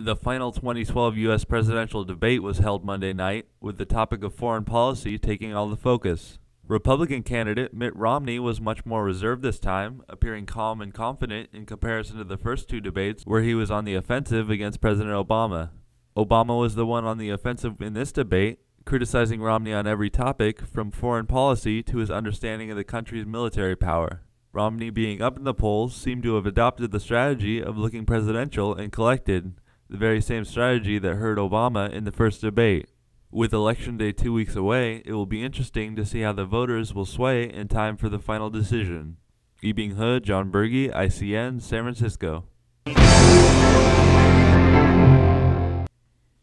The final 2012 U.S. presidential debate was held Monday night, with the topic of foreign policy taking all the focus. Republican candidate Mitt Romney was much more reserved this time, appearing calm and confident in comparison to the first two debates where he was on the offensive against President Obama. Obama was the one on the offensive in this debate, criticizing Romney on every topic, from foreign policy to his understanding of the country's military power. Romney, being up in the polls, seemed to have adopted the strategy of looking presidential and collected, the very same strategy that hurt Obama in the first debate. With Election Day 2 weeks away, it will be interesting to see how the voters will sway in time for the final decision. Yibing He, John Berge, ICN, San Francisco.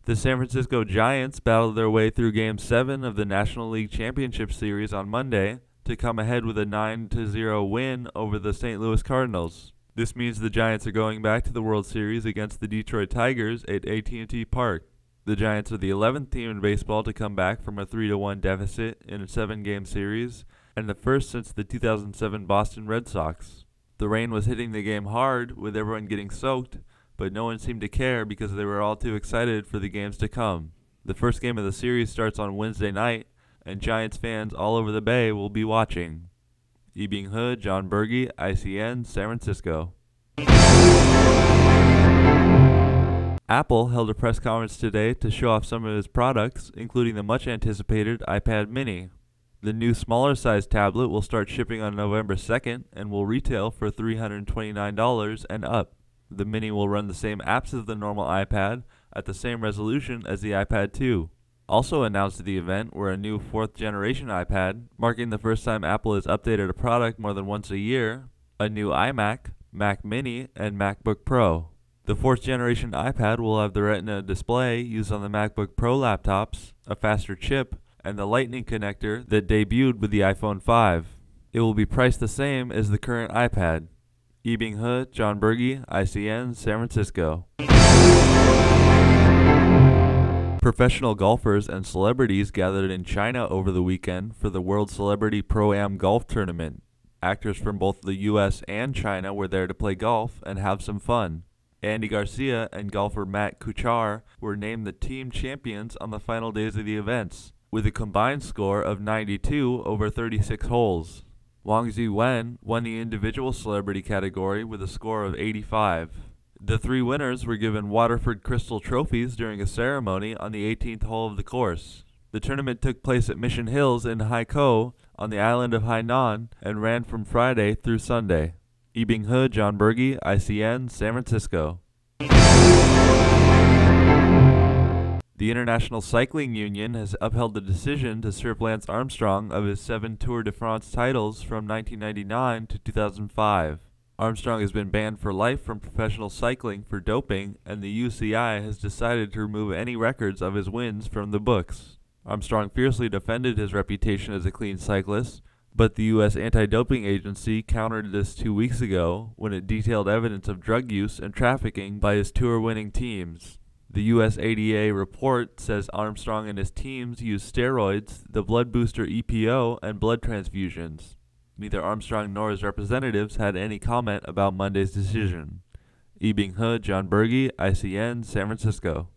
The San Francisco Giants battled their way through Game 7 of the National League Championship Series on Monday to come ahead with a 9-0 win over the St. Louis Cardinals. This means the Giants are going back to the World Series against the Detroit Tigers at AT&T Park. The Giants are the 11th team in baseball to come back from a 3-1 deficit in a 7-game series, and the first since the 2007 Boston Red Sox. The rain was hitting the game hard, with everyone getting soaked, but no one seemed to care because they were all too excited for the games to come. The first game of the series starts on Wednesday night, and Giants fans all over the Bay will be watching. Yibing He, John Berge, ICN, San Francisco. Apple held a press conference today to show off some of its products, including the much-anticipated iPad mini. The new smaller-sized tablet will start shipping on November 2nd and will retail for $329 and up. The mini will run the same apps as the normal iPad at the same resolution as the iPad 2. Also announced at the event were a new 4th-generation iPad, marking the first time Apple has updated a product more than once a year, a new iMac, Mac Mini, and MacBook Pro. The 4th-generation iPad will have the Retina display used on the MacBook Pro laptops, a faster chip, and the Lightning connector that debuted with the iPhone 5. It will be priced the same as the current iPad. Yibing He, John Berge, ICN, San Francisco. Professional golfers and celebrities gathered in China over the weekend for the World Celebrity Pro-Am Golf Tournament. Actors from both the U.S. and China were there to play golf and have some fun. Andy Garcia and golfer Matt Kuchar were named the team champions on the final days of the events, with a combined score of 92 over 36 holes. Wang Ziwen won the individual celebrity category with a score of 85. The three winners were given Waterford Crystal trophies during a ceremony on the 18th hole of the course. The tournament took place at Mission Hills in Haikou on the island of Hainan and ran from Friday through Sunday. Yibing He, John Berge, ICN, San Francisco. The International Cycling Union has upheld the decision to strip Lance Armstrong of his 7 Tour de France titles from 1999 to 2005. Armstrong has been banned for life from professional cycling for doping, and the UCI has decided to remove any records of his wins from the books. Armstrong fiercely defended his reputation as a clean cyclist, but the U.S. anti-doping agency countered this 2 weeks ago when it detailed evidence of drug use and trafficking by his tour-winning teams. The U.S. ADA report says Armstrong and his teams used steroids, the blood booster EPO, and blood transfusions. Neither Armstrong nor his representatives had any comment about Monday's decision. Yibing He, John Berge, ICN, San Francisco.